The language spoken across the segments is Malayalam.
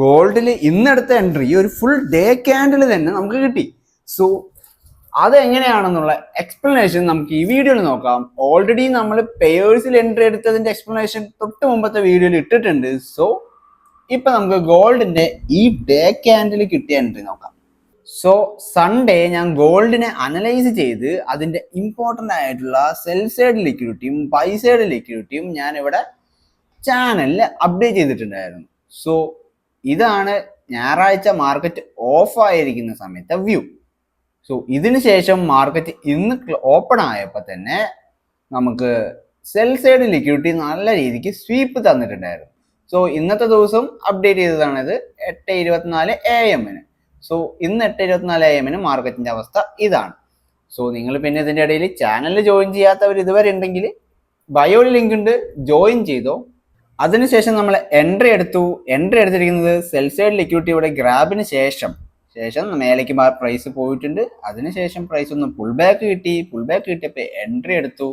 ഗോൾഡിൽ ഇന്നെടുത്ത എൻട്രി ഒരു ഫുൾ ഡേ ക്യാൻഡിൽ തന്നെ നമുക്ക് കിട്ടി. സോ അത് എങ്ങനെയാണെന്നുള്ള എക്സ്പ്ലനേഷൻ നമുക്ക് ഈ വീഡിയോയിൽ നോക്കാം. ഓൾറെഡി നമ്മൾ പെയേഴ്സിൽ എൻട്രി എടുത്തതിന്റെ എക്സ്പ്ലനേഷൻ തൊട്ട് മുമ്പത്തെ വീഡിയോയിൽ ഇട്ടിട്ടുണ്ട്. സോ ഇപ്പൊ നമുക്ക് ഗോൾഡിന്റെ ഈ ഡേ ക്യാൻഡിൽ കിട്ടിയ എൻട്രി നോക്കാം. സോ സൺഡേ ഞാൻ ഗോൾഡിനെ അനലൈസ് ചെയ്ത് അതിന്റെ ഇമ്പോർട്ടൻ്റ് ആയിട്ടുള്ള സെൽ സൈഡ് ലിക്വിഡിറ്റിയും ബൈ സൈഡ് ലിക്വിഡിറ്റിയും ഞാൻ ഇവിടെ ചാനലിൽ അപ്ഡേറ്റ് ചെയ്തിട്ടുണ്ടായിരുന്നു. സോ ഇതാണ് ഞായറാഴ്ച മാർക്കറ്റ് ഓഫ് ആയിരിക്കുന്ന സമയത്തെ വ്യൂ. സോ ഇതിന് ശേഷം മാർക്കറ്റ് ഇന്ന് ഓപ്പൺ ആയപ്പോൾ തന്നെ നമുക്ക് സെൽ സൈഡ് ലിക്വിഡിറ്റി നല്ല രീതിക്ക് സ്വീപ്പ് തന്നിട്ടുണ്ടായിരുന്നു. സോ ഇന്നത്തെ ദിവസം അപ്ഡേറ്റ് ചെയ്തതാണിത് 8:24 AM. സോ ഇന്ന് 8:24 AM മാർക്കറ്റിന്റെ അവസ്ഥ ഇതാണ്. സോ നിങ്ങൾ പിന്നെ ഇതിന്റെ ഇടയിൽ ചാനലിൽ ജോയിൻ ചെയ്യാത്തവർ ഇതുവരെ ഉണ്ടെങ്കിൽ ബയോയിൽ ലിങ്ക് ഉണ്ട്, ജോയിൻ ചെയ്തോ. അതിനുശേഷം നമ്മൾ എൻട്രി എടുത്തിരിക്കുന്നത് സെൽ സൈഡ് ലിക്വിഡിറ്റി ഇവിടെ ഗ്രാബിന് ശേഷം മേലേക്ക് പ്രൈസ് പോയിട്ടുണ്ട്. അതിനുശേഷം പ്രൈസ് ഒന്ന് പുൾ ബാക്ക് കിട്ടിയപ്പോൾ എൻട്രി എടുത്തു.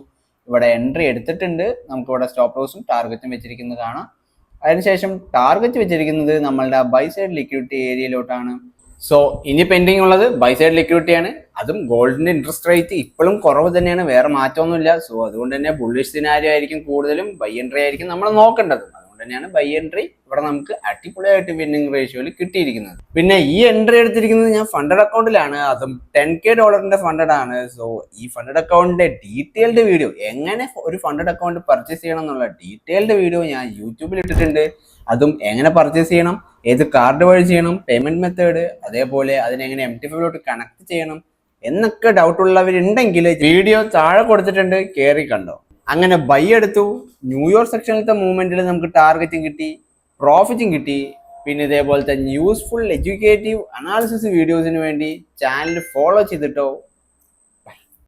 ഇവിടെ എൻട്രി എടുത്തിട്ടുണ്ട്. നമുക്കിവിടെ സ്റ്റോപ്പ് ലോസും ടാർഗറ്റും വെച്ചിരിക്കുന്നത് കാണാം. അതിനുശേഷം ടാർഗറ്റ് വെച്ചിരിക്കുന്നത് നമ്മളുടെ ബൈ സൈഡ് ലിക്വിഡിറ്റി ഏരിയയിലോട്ടാണ്. സോ ഇനി പെൻഡിങ് ഉള്ളത് ബൈ സൈഡ് ലിക്വിഡിറ്റിയാണ്. അതും ഗോൾഡിന്റെ ഇൻട്രസ്റ്റ് റേറ്റ് ഇപ്പോഴും കുറവ് തന്നെയാണ്, വേറെ മാറ്റമൊന്നുമില്ല. സോ അതുകൊണ്ട് തന്നെ ബുള്ളിഷ് സിനാരിയോ ആയിരിക്കും കൂടുതലും, ബൈ എൻട്രി ആയിരിക്കും നമ്മൾ നോക്കേണ്ടത്. അതുകൊണ്ട് തന്നെയാണ് ബൈ എൻട്രി ഇവിടെ നമുക്ക് അടിപൊളിയായിട്ട് വിന്നിംഗ് റേഷ്യോയിൽ കിട്ടിയിരിക്കുന്നത്. പിന്നെ ഈ എൻട്രി എടുത്തിരിക്കുന്നത് ഞാൻ ഫണ്ടഡ് അക്കൗണ്ടിലാണ്, അതും $10K ഫണ്ടഡ് ആണ്. സോ ഈ ഫണ്ടഡ് അക്കൗണ്ടിന്റെ ഡീറ്റെയിൽഡ് വീഡിയോ, എങ്ങനെ ഒരു ഫണ്ടഡ് അക്കൗണ്ട് പർച്ചേസ് ചെയ്യണം എന്നുള്ള ഡീറ്റെയിൽഡ് വീഡിയോ ഞാൻ യൂട്യൂബിൽ ഇട്ടിട്ടുണ്ട്. അതും എങ്ങനെ പർച്ചേസ് ചെയ്യണം, ഏത് കാർഡ് വഴി ചെയ്യണം, പേയ്മെന്റ് മെത്തേഡ്, അതേപോലെ അതിനെങ്ങനെ MT5 കണക്ട് ചെയ്യണം എന്നൊക്കെ ഡൗട്ട് ഉള്ളവരുണ്ടെങ്കിൽ വീഡിയോ താഴെ കൊടുത്തിട്ടുണ്ട്, കയറി കണ്ടോ. അങ്ങനെ ബൈ എടുത്തു. ന്യൂയോർക്ക് സെക്ഷനിലത്തെ മൂവ്മെന്റിൽ നമുക്ക് ടാർഗറ്റും കിട്ടി, പ്രോഫിറ്റും കിട്ടി. പിന്നെ ഇതേപോലത്തെ യൂസ്ഫുൾ എഡ്യൂക്കേറ്റീവ് അനാലിസിസ് വീഡിയോസിന് വേണ്ടി ചാനൽ ഫോളോ ചെയ്തിട്ടോ.